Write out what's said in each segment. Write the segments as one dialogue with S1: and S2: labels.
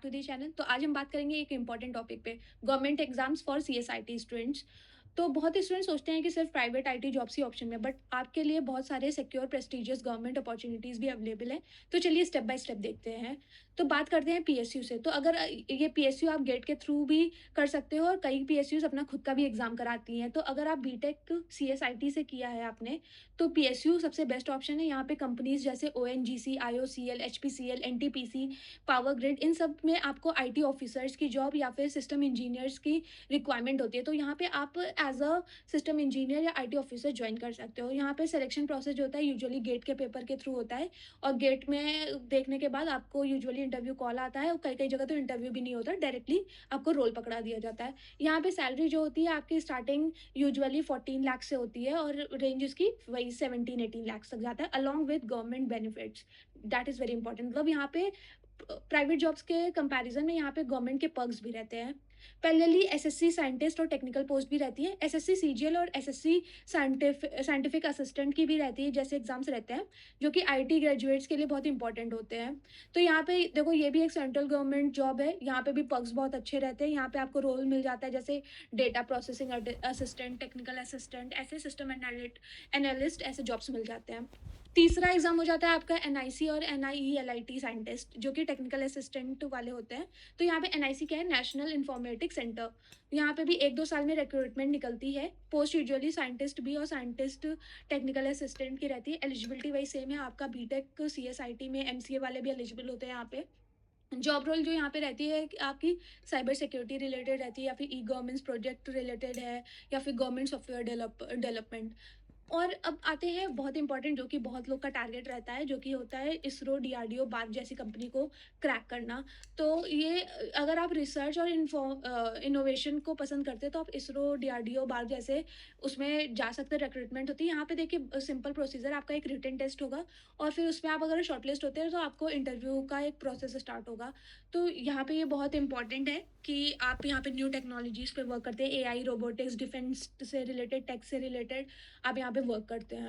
S1: To the channel. तो आज हम बात करेंगे एक इंपॉर्टेंट टॉपिक पे, government exams for CSIT students. तो बहुत ही स्टूडेंट सोचते हैं कि सिर्फ private IT jobs he option में, बट आपके लिए बहुत सारे सिक्योर प्रेस्टिजियस गवर्नमेंट अपॉर्चुनिटीज़ भी अवेलेबल हैं। तो चलिए स्टेप बाय स्टेप देखते हैं। तो बात करते हैं पीएसयू से। तो अगर ये पीएसयू आप गेट के थ्रू भी कर सकते हो, और कई पीएसयूज अपना खुद का भी एग्जाम कराती हैं। तो अगर आप बीटेक सीएसआईटी से किया है आपने, तो पीएसयू सबसे बेस्ट ऑप्शन है। यहाँ पे कंपनीज जैसे ONGC, IOCL, HPCL, NTPC, power grid, इन सब में आपको आईटी ऑफिसर्स की जॉब या फिर सिस्टम इंजीनियर्स की रिक्वायरमेंट होती है। तो यहाँ पे आप एज अ सिस्टम इंजीनियर या आईटी ऑफिसर ज्वाइन कर सकते हो। यहाँ पे सिलेक्शन प्रोसेस जो होता है यूजुअली गेट के पेपर के थ्रू होता है, और गेट में देखने के बाद आपको यूजुअली इंटरव्यू कॉल आता है, और कई कई जगह तो इंटरव्यू भी नहीं होता, डायरेक्टली आपको रोल पकड़ा दिया जाता है। यहाँ पे सैलरी जो होती है आपकी स्टार्टिंग यूजुअली 14 लाख से होती है, और रेंज उसकी वही 17-18 लाख तक जाता है, along with government benefits. That is very important. मतलब यहाँ पे प्राइवेट जॉब्स के कंपैरिजन में यहाँ पे गवर्नमेंट के पर्क्स भी रहते हैं। पैरेलली एसएससी साइंटिस्ट और टेक्निकल पोस्ट भी रहती है। एसएससी सीजीएल और एसएससी साइंटिफिक असिस्टेंट की भी रहती है, जैसे एग्जाम्स रहते हैं, जो कि आईटी ग्रेजुएट्स के लिए बहुत इंपॉर्टेंट होते हैं। तो यहाँ पे देखो, ये भी एक सेंट्रल गवर्नमेंट जॉब है। यहाँ पे भी पर्क्स बहुत अच्छे रहते हैं। यहाँ पे आपको रोल मिल जाता है जैसे data processing assistant, technical assistant, ऐसे सिस्टम एनालिस्ट, ऐसे जॉब्स मिल जाते हैं। तीसरा एग्जाम हो जाता है आपका एनआईसी और एनआईईएलआईटी साइंटिस्ट, जो कि टेक्निकल असिस्टेंट वाले होते हैं। तो यहाँ पे एनआईसी क्या है, नेशनल इंफॉर्मेटिक्स सेंटर। यहाँ पे भी 1-2 साल में रिक्रूटमेंट निकलती है। पोस्ट यूजुअली साइंटिस्ट भी और साइंटिस्ट टेक्निकल असिस्टेंट की रहती है। एलिजिबिलिटी वही सेम है, आपका बीटेक सीएसआईटी में एमसीए वाले भी एलिजिबल होते हैं यहाँ पे। जॉब रोल जो यहाँ पे रहती है कि आपकी साइबर सिक्योरिटी रिलेटेड रहती है, या फिर ई गवर्नेंस प्रोजेक्ट रिलेटेड है, या फिर गवर्नमेंट सॉफ्टवेयर डेवलपमेंट। और अब आते हैं बहुत इंपॉर्टेंट, जो कि बहुत लोग का टारगेट रहता है, जो कि होता है इसरो, डीआरडीओ, बार्क जैसी कंपनी को क्रैक करना। तो ये अगर आप रिसर्च और इनोवेशन को पसंद करते हैं, तो आप इसरो, डीआरडीओ, बार्क जैसे उसमें जा सकते हैं। रिक्रूटमेंट होती है यहाँ पे, देखिए सिंपल प्रोसीजर, आपका एक रिटन टेस्ट होगा, और फिर उसमें आप अगर शॉर्टलिस्ट होते हैं तो आपको इंटरव्यू का एक प्रोसेस स्टार्ट होगा। तो यहाँ पे ये बहुत इंपॉर्टेंट है कि आप यहाँ पे न्यू टेक्नोलॉजीज पे वर्क करते हैं, एआई, रोबोटिक्स, डिफेंस से रिलेटेड, टेक से रिलेटेड आप यहाँ पे वर्क करते हैं।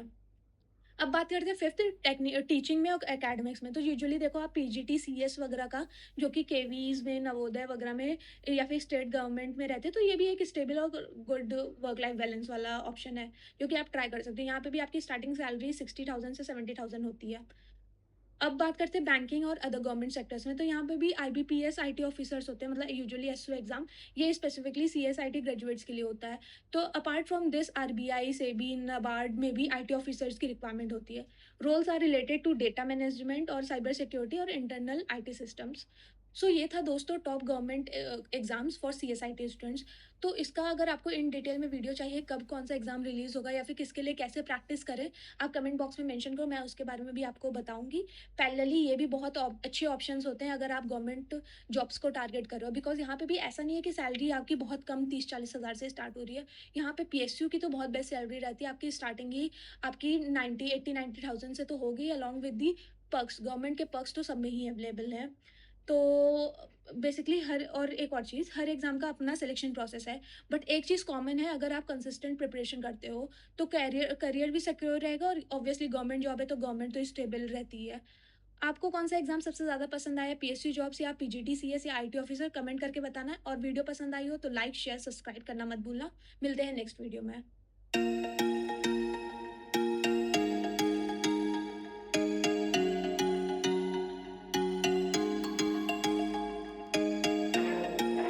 S1: अब बात करते हैं फिफ्थ, टीचिंग में और एकेडमिक्स में। तो यूजुअली देखो, आप पीजीटी, सीएस वगैरह का, जो कि केवीज में, नवोदय वगैरह में, या फिर स्टेट गवर्नमेंट में रहते हैं, तो ये भी एक स्टेबल और गुड वर्क लाइफ बैलेंस वाला ऑप्शन है, जो कि आप ट्राई कर सकते हैं। यहाँ पे भी आपकी स्टार्टिंग सैलरी 60,000 से 70,000 होती है। अब बात करते हैं बैंकिंग और अदर गवर्नमेंट सेक्टर्स में। तो यहाँ पे भी आईबीपीएस आईटी ऑफिसर्स होते हैं, मतलब यूजुअली एसओ एग्जाम, ये स्पेसिफिकली सीएसआईटी ग्रेजुएट्स के लिए होता है। तो apart from this, RBI, SEBI, NABARD में भी आईटी ऑफिसर्स की रिक्वायरमेंट होती है। Roles are related to data management और साइबर सिक्योरिटी और इंटरनल आईटी सिस्टम्स। सो ये था दोस्तों top government exams for CSIT students. तो इसका अगर आपको इन डिटेल में वीडियो चाहिए, कब कौन सा एग्जाम रिलीज होगा, या फिर किसके लिए कैसे प्रैक्टिस करें, आप कमेंट बॉक्स में मेंशन करो, मैं उसके बारे में भी आपको बताऊंगी। पैरेलली ये भी बहुत अच्छे ऑप्शंस होते हैं अगर आप गवर्नमेंट जॉब्स को टारगेट कर रहे हो, बिकॉज यहाँ पे भी ऐसा नहीं है कि सैलरी आपकी बहुत कम 30-40 हज़ार से स्टार्ट हो रही है। यहाँ पे पीएसयू की तो बहुत बेस्ट सैलरी रहती है, आपकी स्टार्टिंग ही आपकी 90-80-90,000 से तो होगी, along with the perks. Government के पर्क्स तो सब में ही अवेलेबल हैं। तो बेसिकली हर, और एक और चीज़, हर एग्ज़ाम का अपना सिलेक्शन प्रोसेस है, बट एक चीज़ कॉमन है, अगर आप कंसिस्टेंट प्रिपरेशन करते हो, तो करियर करियर भी सिक्योर रहेगा, और ऑब्वियसली गवर्नमेंट जॉब है तो गवर्नमेंट तो स्टेबल रहती है। आपको कौन सा एग्जाम सबसे ज़्यादा पसंद आया, पीएसयू जॉब्स या पीजीटी, सीएस या आईटी ऑफिसर, कमेंट करके बताना है। और वीडियो पसंद आई हो तो लाइक, शेयर, सब्सक्राइब करना मत भूलना। मिलते हैं नेक्स्ट वीडियो में।